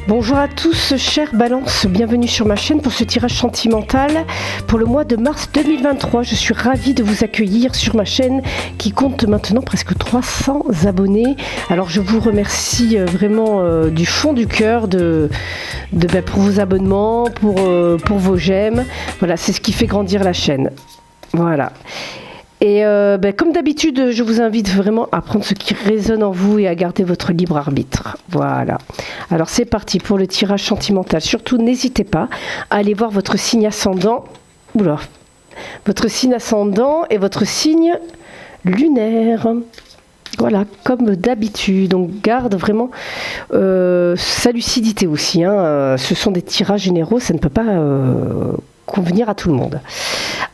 Bonjour à tous, chers Balance, bienvenue sur ma chaîne pour ce tirage sentimental pour le mois de mars 2023. Je suis ravie de vous accueillir sur ma chaîne qui compte maintenant presque 300 abonnés. Alors je vous remercie vraiment du fond du cœur pour vos abonnements, pour vos j'aime. Voilà, c'est ce qui fait grandir la chaîne. Voilà. Et comme d'habitude, je vous invite vraiment à prendre ce qui résonne en vous et à garder votre libre arbitre. Voilà. Alors c'est parti pour le tirage sentimental. Surtout, n'hésitez pas à aller voir votre signe ascendant. Oula. Votre signe ascendant et votre signe lunaire. Voilà, comme d'habitude. Donc garde vraiment sa lucidité aussi. Ce sont des tirages généraux, ça ne peut pas convenir à tout le monde.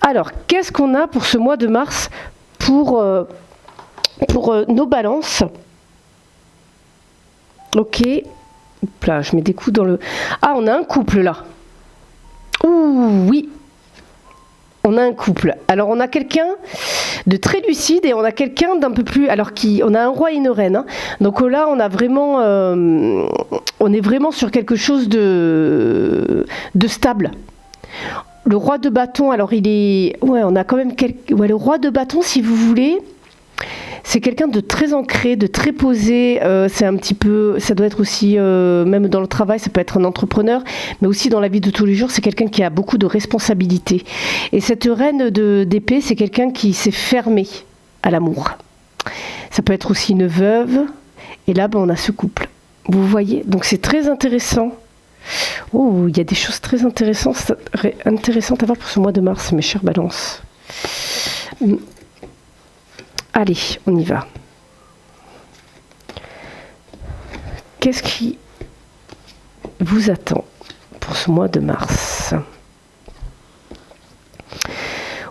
Alors, qu'est-ce qu'on a pour ce mois de mars pour nos balances? Ok. Là, je mets des coups dans le... Ah, on a un couple là. Ouh, oui. On a un couple. Alors, on a quelqu'un de très lucide et on a quelqu'un d'un peu plus... Alors, on a un roi et une reine. Donc là, on a vraiment... on est vraiment sur quelque chose de stable. Le roi de bâton, alors il est... Ouais, on a quand même... le roi de bâton, si vous voulez, c'est quelqu'un de très ancré, de très posé. C'est un petit peu... Ça doit être aussi, même dans le travail, ça peut être un entrepreneur, mais aussi dans la vie de tous les jours, c'est quelqu'un qui a beaucoup de responsabilités. Et cette reine d'épée, c'est quelqu'un qui s'est fermé à l'amour. Ça peut être aussi une veuve. Et là, on a ce couple. Vous voyez? Donc c'est très intéressant. Oh, il y a des choses très intéressantes à voir pour ce mois de mars, mes chers balances. Allez, on y va. Qu'est-ce qui vous attend pour ce mois de mars?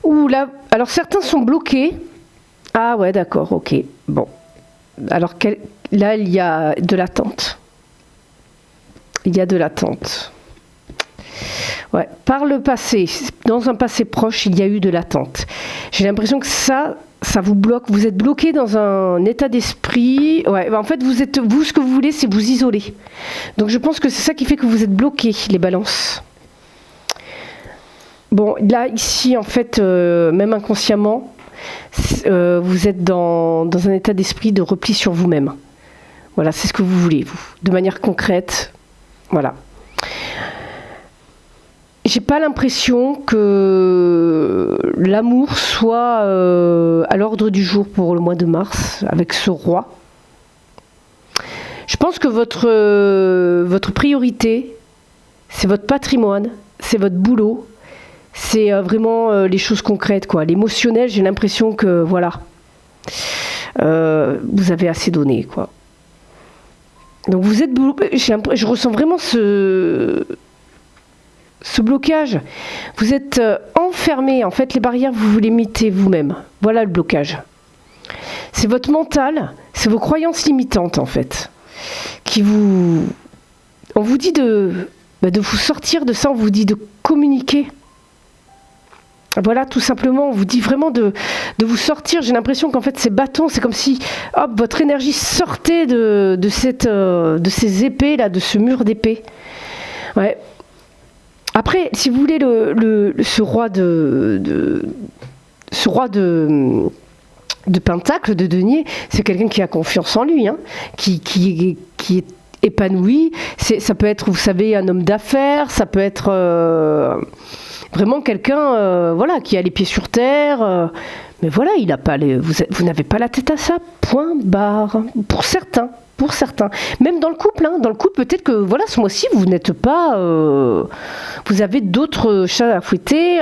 Ouh là, alors certains sont bloqués. Ah ouais, d'accord, ok. Bon. Alors là, il y a de l'attente. Il y a de l'attente. Ouais, par le passé, dans un passé proche, il y a eu de l'attente. J'ai l'impression que ça vous bloque. Vous êtes bloqué dans un état d'esprit. Ouais, en fait, vous, ce que vous voulez, c'est vous isoler. Donc, je pense que c'est ça qui fait que vous êtes bloqués, les balances. Bon, là, ici, en fait, même inconsciemment, vous êtes dans un état d'esprit de repli sur vous-même. Voilà, c'est ce que vous voulez, vous. De manière concrète. Voilà. J'ai pas l'impression que l'amour soit à l'ordre du jour pour le mois de mars avec ce roi. Je pense que votre priorité, c'est votre patrimoine, c'est votre boulot, c'est vraiment les choses concrètes, quoi. L'émotionnel, j'ai l'impression que voilà, vous avez assez donné, quoi. Donc vous êtes... Je ressens vraiment ce blocage. Vous êtes enfermé. En fait, les barrières, vous les mettez vous-même. Voilà le blocage. C'est votre mental, c'est vos croyances limitantes, en fait, qui vous... On vous dit de vous sortir de ça, on vous dit de communiquer. Voilà, tout simplement, on vous dit vraiment de vous sortir. J'ai l'impression qu'en fait, ces bâtons, c'est comme si, hop, votre énergie sortait de ces épées, là, de ce mur d'épées. Ouais. Après, si vous voulez, ce roi de Pentacle, de denier, c'est quelqu'un qui a confiance en lui, qui est épanoui. Ça peut être, vous savez, un homme d'affaires, ça peut être... vraiment quelqu'un qui a les pieds sur terre, mais voilà, il a pas vous n'avez pas la tête à ça, point barre. Pour certains. Même dans le couple, peut-être que voilà, ce mois-ci, vous n'êtes pas... vous avez d'autres chats à fouetter.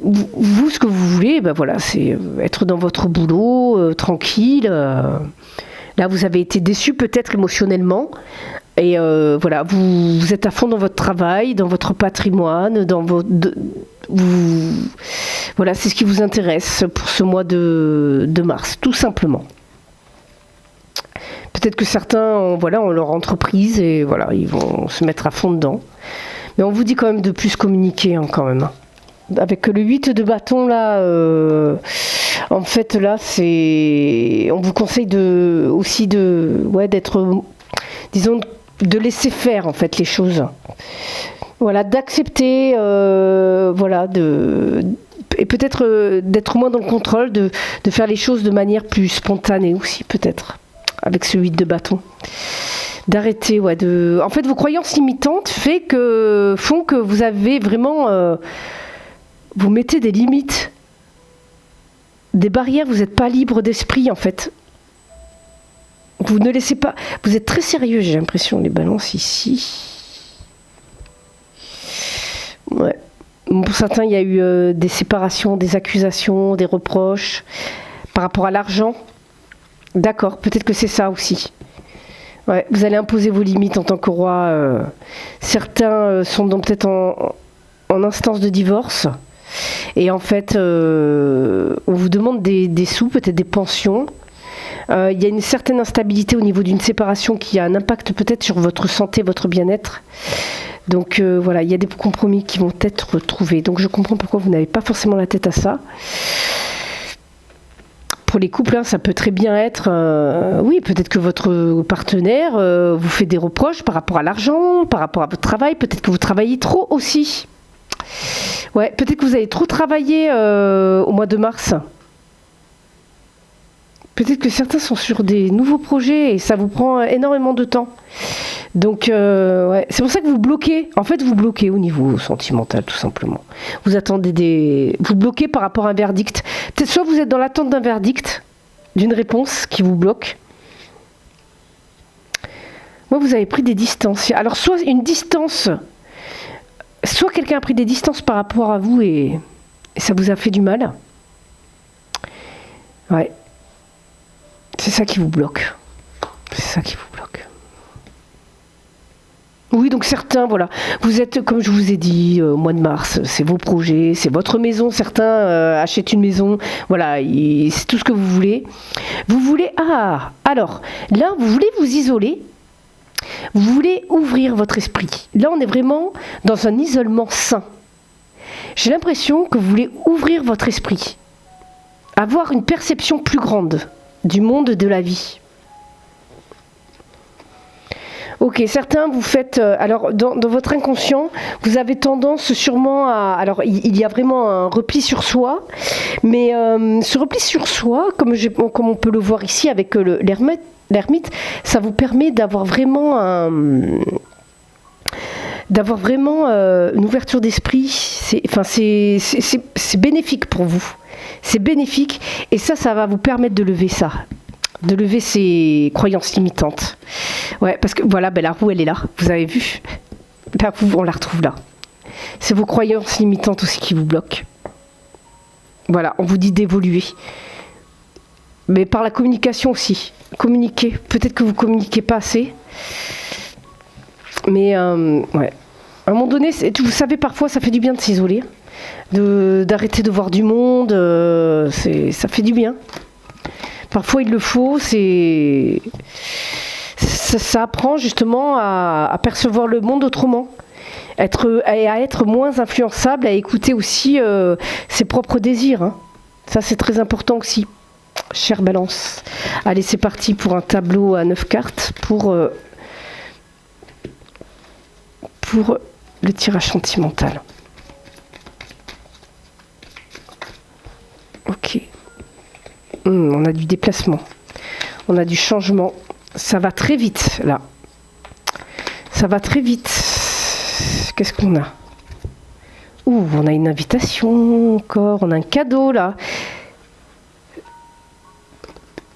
Vous, ce que vous voulez, voilà, c'est être dans votre boulot, tranquille. Là, vous avez été déçu peut-être émotionnellement. Et voilà, vous êtes à fond dans votre travail, dans votre patrimoine, voilà, c'est ce qui vous intéresse pour ce mois de mars, tout simplement. Peut-être que certains ont leur entreprise et voilà, ils vont se mettre à fond dedans. Mais on vous dit quand même de plus communiquer, quand même. Avec le 8 de bâton, là, en fait, là, on vous conseille aussi d'être, disons, de laisser faire en fait les choses. Voilà, d'accepter, voilà, et peut-être d'être moins dans le contrôle, de faire les choses de manière plus spontanée aussi, peut-être, avec ce 8 de bâton. D'arrêter, ouais, en fait, vos croyances limitantes font que vous avez vraiment, vous mettez des limites, des barrières, vous n'êtes pas libre d'esprit, en fait. Vous ne laissez pas, vous êtes très sérieux, j'ai l'impression, les balances ici. Ouais. Pour certains, il y a eu des séparations, des accusations, des reproches par rapport à l'argent. D'accord, peut-être que c'est ça aussi. Ouais, vous allez imposer vos limites en tant que roi. Certains sont donc peut-être en instance de divorce. Et en fait, on vous demande des sous, peut-être des pensions. Il y a une certaine instabilité au niveau d'une séparation qui a un impact peut-être sur votre santé, votre bien-être. Donc voilà, il y a des compromis qui vont être trouvés. Donc je comprends pourquoi vous n'avez pas forcément la tête à ça. Pour les couples, hein, ça peut très bien être, oui, peut-être que votre partenaire vous fait des reproches par rapport à l'argent, par rapport à votre travail. Peut-être que vous travaillez trop aussi. Ouais, peut-être que vous avez trop travaillé au mois de mars. Peut-être que certains sont sur des nouveaux projets et ça vous prend énormément de temps. Donc, ouais, c'est pour ça que vous bloquez. En fait, vous bloquez au niveau sentimental, tout simplement. Vous attendez vous bloquez par rapport à un verdict. Peut-être soit vous êtes dans l'attente d'un verdict, d'une réponse qui vous bloque. Moi, vous avez pris des distances. Alors, soit une distance, soit quelqu'un a pris des distances par rapport à vous et ça vous a fait du mal. Ouais. C'est ça qui vous bloque. C'est ça qui vous bloque. Oui, donc certains, voilà. Vous êtes, comme je vous ai dit, au mois de mars, c'est vos projets, c'est votre maison. Certains achètent une maison. Voilà, c'est tout ce que vous voulez. Vous voulez... Ah, alors, là, vous voulez vous isoler. Vous voulez ouvrir votre esprit. Là, on est vraiment dans un isolement sain. J'ai l'impression que vous voulez ouvrir votre esprit. Avoir une perception plus grande du monde de la vie. Ok, certains vous faites... alors, dans votre inconscient, vous avez tendance sûrement à... Alors, il y a vraiment un repli sur soi, mais ce repli sur soi, comme on peut le voir ici avec l'ermite, ça vous permet d'avoir vraiment une ouverture d'esprit. C'est bénéfique pour vous. C'est bénéfique et ça va vous permettre de lever ça. De lever ces croyances limitantes. Ouais, parce que voilà, la roue, elle est là. Vous avez vu ? La roue, on la retrouve là. C'est vos croyances limitantes aussi qui vous bloquent. Voilà, on vous dit d'évoluer. Mais par la communication aussi. Communiquer. Peut-être que vous ne communiquez pas assez. Mais, ouais. À un moment donné, vous savez, parfois, ça fait du bien de s'isoler. D'arrêter de voir du monde. Ça fait du bien. Parfois, il le faut. Ça apprend justement à percevoir le monde autrement. À être moins influençable, à écouter aussi ses propres désirs. Hein. Ça, c'est très important aussi. Chère Balance. Allez, c'est parti pour un tableau à 9 cartes pour le tirage sentimental. Ok. On a du déplacement. On a du changement. Ça va très vite, là. Ça va très vite. Qu'est-ce qu'on a ? Ouh, on a une invitation encore. On a un cadeau, là.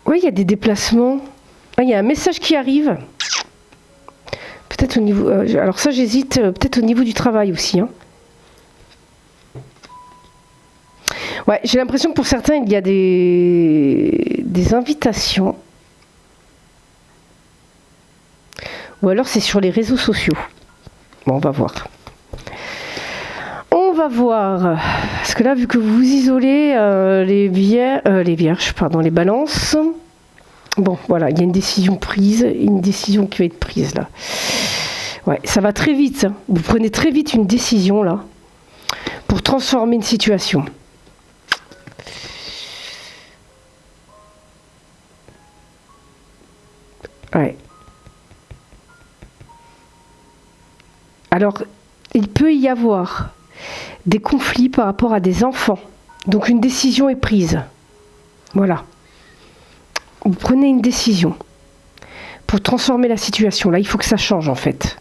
Oui, il y a des déplacements. Ah, il y a un message qui arrive. Peut-être au niveau... alors ça, j'hésite. Peut-être au niveau du travail aussi, hein. Ouais, j'ai l'impression que pour certains, il y a des invitations. Ou alors c'est sur les réseaux sociaux. Bon, on va voir. On va voir. Parce que là, vu que vous vous isolez, les balances. Bon, voilà, il y a une décision prise, une décision qui va être prise là. Ouais, ça va très vite. Hein. Vous prenez très vite une décision là pour transformer une situation. Ouais. Alors, il peut y avoir des conflits par rapport à des enfants. Donc une décision est prise. Voilà. Vous prenez une décision pour transformer la situation. Là, il faut que ça change en fait.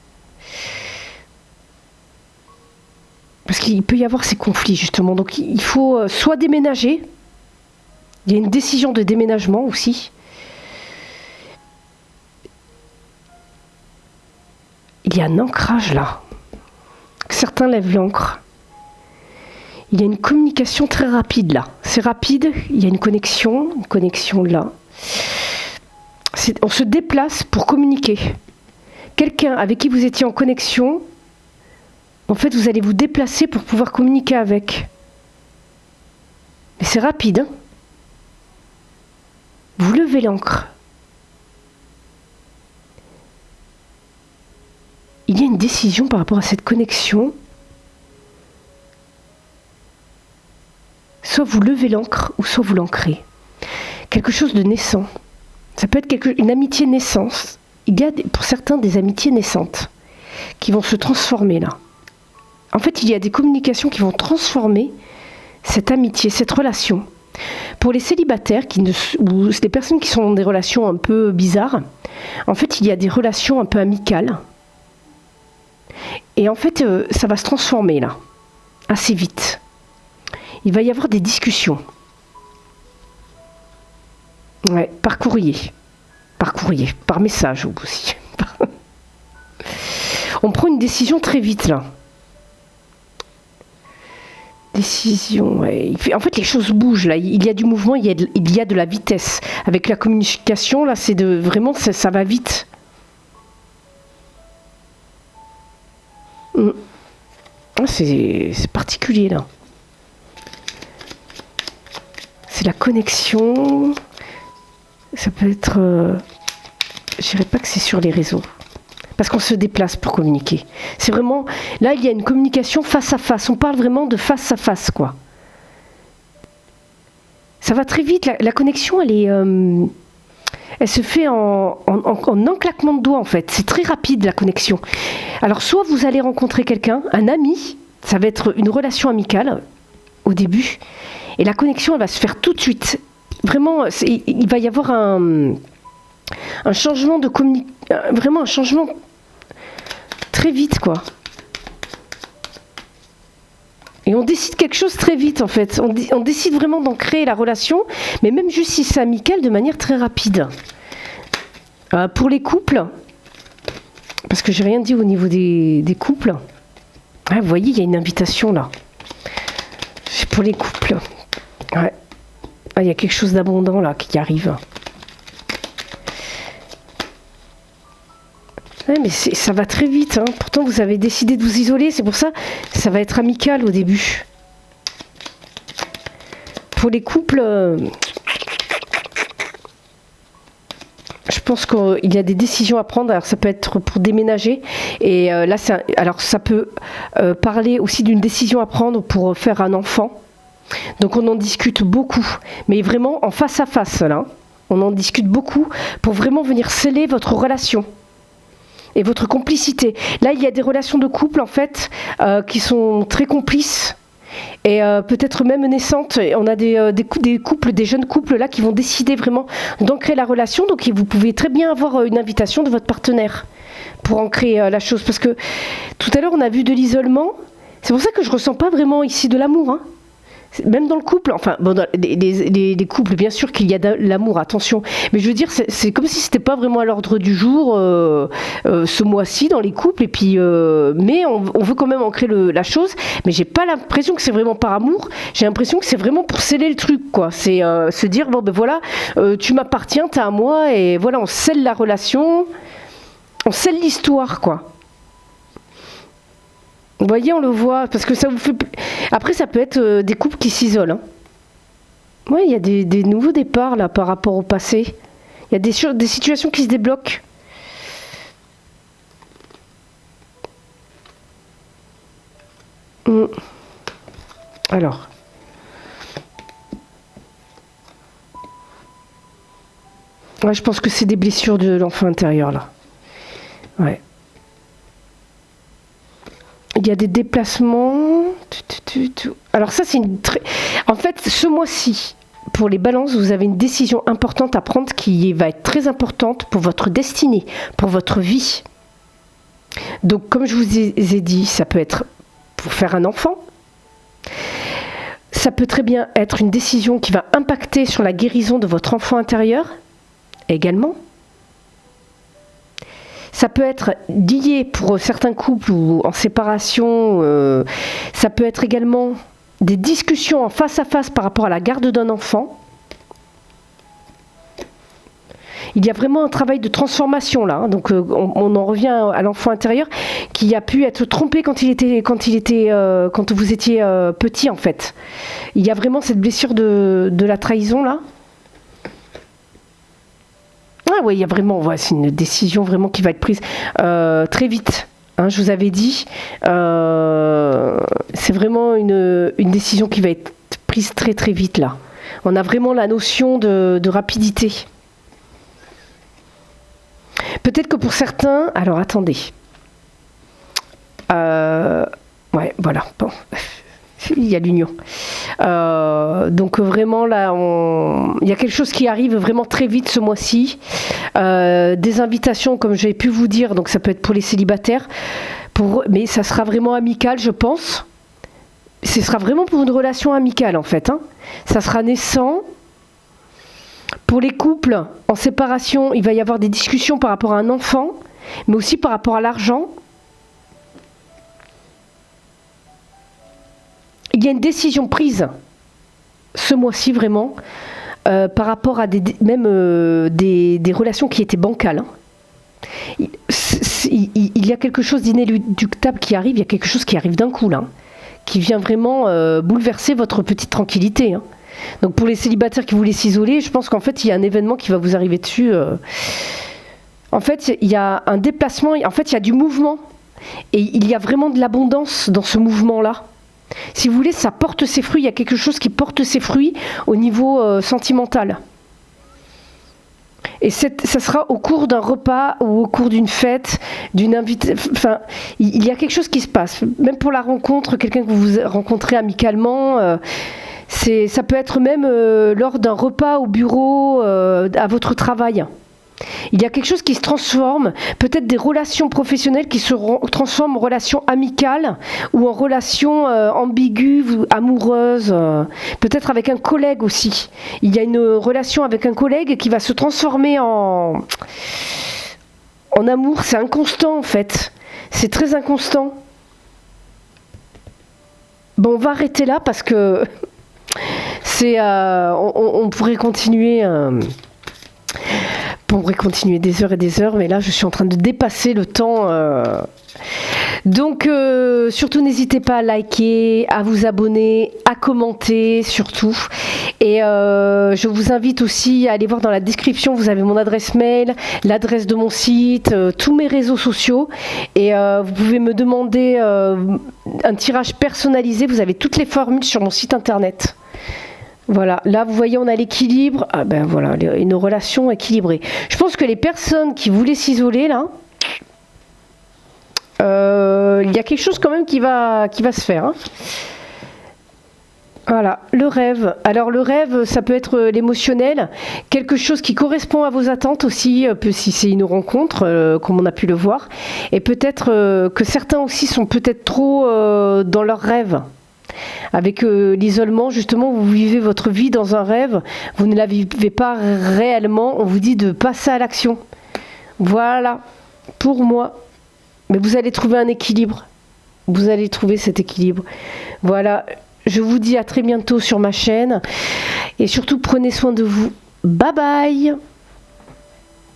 Parce qu'il peut y avoir ces conflits justement. Donc il faut soit déménager. Il y a une décision de déménagement aussi. Il y a un ancrage là. Certains lèvent l'ancre. Il y a une communication très rapide là. C'est rapide, il y a une connexion là. On se déplace pour communiquer. Quelqu'un avec qui vous étiez en connexion, en fait vous allez vous déplacer pour pouvoir communiquer avec. Mais c'est rapide. Hein, vous levez l'ancre. Il y a une décision par rapport à cette connexion. Soit vous levez l'ancre, ou soit vous l'ancrez. Quelque chose de naissant. Ça peut être une amitié naissante. Il y a pour certains des amitiés naissantes qui vont se transformer là. En fait, il y a des communications qui vont transformer cette amitié, cette relation. Pour les célibataires, ou les personnes qui sont dans des relations un peu bizarres, en fait, il y a des relations un peu amicales. Et en fait, ça va se transformer là, assez vite. Il va y avoir des discussions. Ouais, par courrier, par message aussi. On prend une décision très vite là. Décision, ouais. En fait, les choses bougent là. Il y a du mouvement, il y a de la vitesse. Avec la communication là, vraiment ça va vite. C'est particulier là. C'est la connexion. Ça peut être... je dirais pas que c'est sur les réseaux. Parce qu'on se déplace pour communiquer. C'est vraiment... Là, il y a une communication face à face. On parle vraiment de face à face, quoi. Ça va très vite. La connexion, elle se fait en un claquement de doigts, en fait. C'est très rapide, la connexion. Alors, soit vous allez rencontrer quelqu'un, un ami. Ça va être une relation amicale, au début. Et la connexion, elle va se faire tout de suite. Vraiment, il va y avoir un changement de communication, vraiment un changement très vite, quoi. Et on décide quelque chose très vite, en fait. On décide vraiment d'en créer la relation, mais même juste si c'est amical, de manière très rapide. Pour les couples, parce que j'ai rien dit au niveau des couples. Ah, vous voyez, il y a une invitation là. C'est pour les couples. Ouais. Ah, il y a quelque chose d'abondant là qui arrive. Ouais, mais ça va très vite. Hein. Pourtant, vous avez décidé de vous isoler. C'est pour ça ça va être amical au début. Pour les couples, je pense qu'il y a des décisions à prendre. Alors, ça peut être pour déménager. Et là, ça peut parler aussi d'une décision à prendre pour faire un enfant. Donc, on en discute beaucoup. Mais vraiment en face à face, là. On en discute beaucoup pour vraiment venir sceller votre relation. Et votre complicité. Là, il y a des relations de couple, en fait, qui sont très complices et peut-être même naissantes. Et on a des couples, des jeunes couples, là, qui vont décider vraiment d'ancrer la relation. Donc, vous pouvez très bien avoir une invitation de votre partenaire pour ancrer la chose. Parce que tout à l'heure, on a vu de l'isolement. C'est pour ça que je ne ressens pas vraiment ici de l'amour, hein. Même dans le couple, enfin, bon, dans les couples, bien sûr qu'il y a de l'amour, attention. Mais je veux dire, c'est comme si c'était pas vraiment à l'ordre du jour ce mois-ci dans les couples. Et puis, mais on veut quand même ancrer la chose. Mais j'ai pas l'impression que c'est vraiment par amour. J'ai l'impression que c'est vraiment pour sceller le truc, quoi. C'est se dire bon ben voilà, tu m'appartiens, t'es à moi, et voilà, on scelle la relation, on scelle l'histoire, quoi. Vous voyez, on le voit, parce que ça vous fait... Après, ça peut être des couples qui s'isolent. Hein. Oui, il y a des nouveaux départs, là, par rapport au passé. Il y a des situations qui se débloquent. Alors. Ouais, je pense que c'est des blessures de l'enfant intérieur, là. Ouais. il y a des déplacements. Alors ça, c'est en fait, ce mois-ci, pour les balances, vous avez une décision importante à prendre qui va être très importante pour votre destinée, pour votre vie. Donc, comme je vous ai dit, ça peut être pour faire un enfant. Ça peut très bien être une décision qui va impacter sur la guérison de votre enfant intérieur, également. Ça peut être lié pour certains couples ou en séparation. Ça peut être également des discussions en face à face par rapport à la garde d'un enfant. Il y a vraiment un travail de transformation là. Donc on en revient à l'enfant intérieur qui a pu être trompé quand vous étiez petit en fait. Il y a vraiment cette blessure de la trahison là. Ah oui, il y a vraiment, c'est une décision vraiment qui va être prise très vite. Hein, je vous avais dit, c'est vraiment une décision qui va être prise très très vite là. On a vraiment la notion de rapidité. Peut-être que pour certains, alors attendez. Ouais, voilà. Bon. Il y a l'union. Donc vraiment là, il y a quelque chose qui arrive vraiment très vite ce mois-ci. Des invitations, comme j'ai pu vous dire, donc ça peut être pour les célibataires, mais ça sera vraiment amical, je pense. Ce sera vraiment pour une relation amicale en fait. Hein. Ça sera naissant. Pour les couples en séparation, il va y avoir des discussions par rapport à un enfant, mais aussi par rapport à l'argent. Il y a une décision prise ce mois-ci vraiment par rapport à des relations qui étaient bancales. Hein. Il y a quelque chose d'inéluctable qui arrive, il y a quelque chose qui arrive d'un coup là, qui vient vraiment bouleverser votre petite tranquillité. Hein. Donc pour les célibataires qui voulaient s'isoler, je pense qu'en fait il y a un événement qui va vous arriver dessus. En fait il y a un déplacement, en fait il y a du mouvement et il y a vraiment de l'abondance dans ce mouvement-là. Si vous voulez, ça porte ses fruits, il y a quelque chose qui porte ses fruits au niveau sentimental. Et ça sera au cours d'un repas ou au cours d'une fête, d'une invitation. Enfin, il y a quelque chose qui se passe. Même pour la rencontre, quelqu'un que vous rencontrez amicalement, ça peut être même lors d'un repas au bureau, à votre travail. Il y a quelque chose qui se transforme, peut-être des relations professionnelles qui se transforment en relations amicales ou en relations ambiguës, amoureuses, peut-être avec un collègue aussi. Il y a une relation avec un collègue qui va se transformer en amour. C'est inconstant en fait, c'est très inconstant. Bon, on va arrêter là parce que on pourrait continuer... On pourrait continuer des heures et des heures, mais là je suis en train de dépasser le temps. Donc surtout n'hésitez pas à liker, à vous abonner, à commenter surtout. Et je vous invite aussi à aller voir dans la description, vous avez mon adresse mail, l'adresse de mon site, tous mes réseaux sociaux. Et vous pouvez me demander un tirage personnalisé, vous avez toutes les formules sur mon site internet. Voilà, là vous voyez on a l'équilibre, voilà, une relation équilibrée. Je pense que les personnes qui voulaient s'isoler là, il y a quelque chose quand même qui va se faire. Hein. Voilà, le rêve. Alors le rêve, ça peut être l'émotionnel, quelque chose qui correspond à vos attentes aussi, si c'est une rencontre, comme on a pu le voir. Et peut-être que certains aussi sont peut-être trop dans leurs rêves. Avec l'isolement, justement, vous vivez votre vie dans un rêve, vous ne la vivez pas réellement, on vous dit de passer à l'action. Voilà, pour moi. Mais vous allez trouver un équilibre. Vous allez trouver cet équilibre. Voilà, je vous dis à très bientôt sur ma chaine. Et surtout, prenez soin de vous. Bye bye!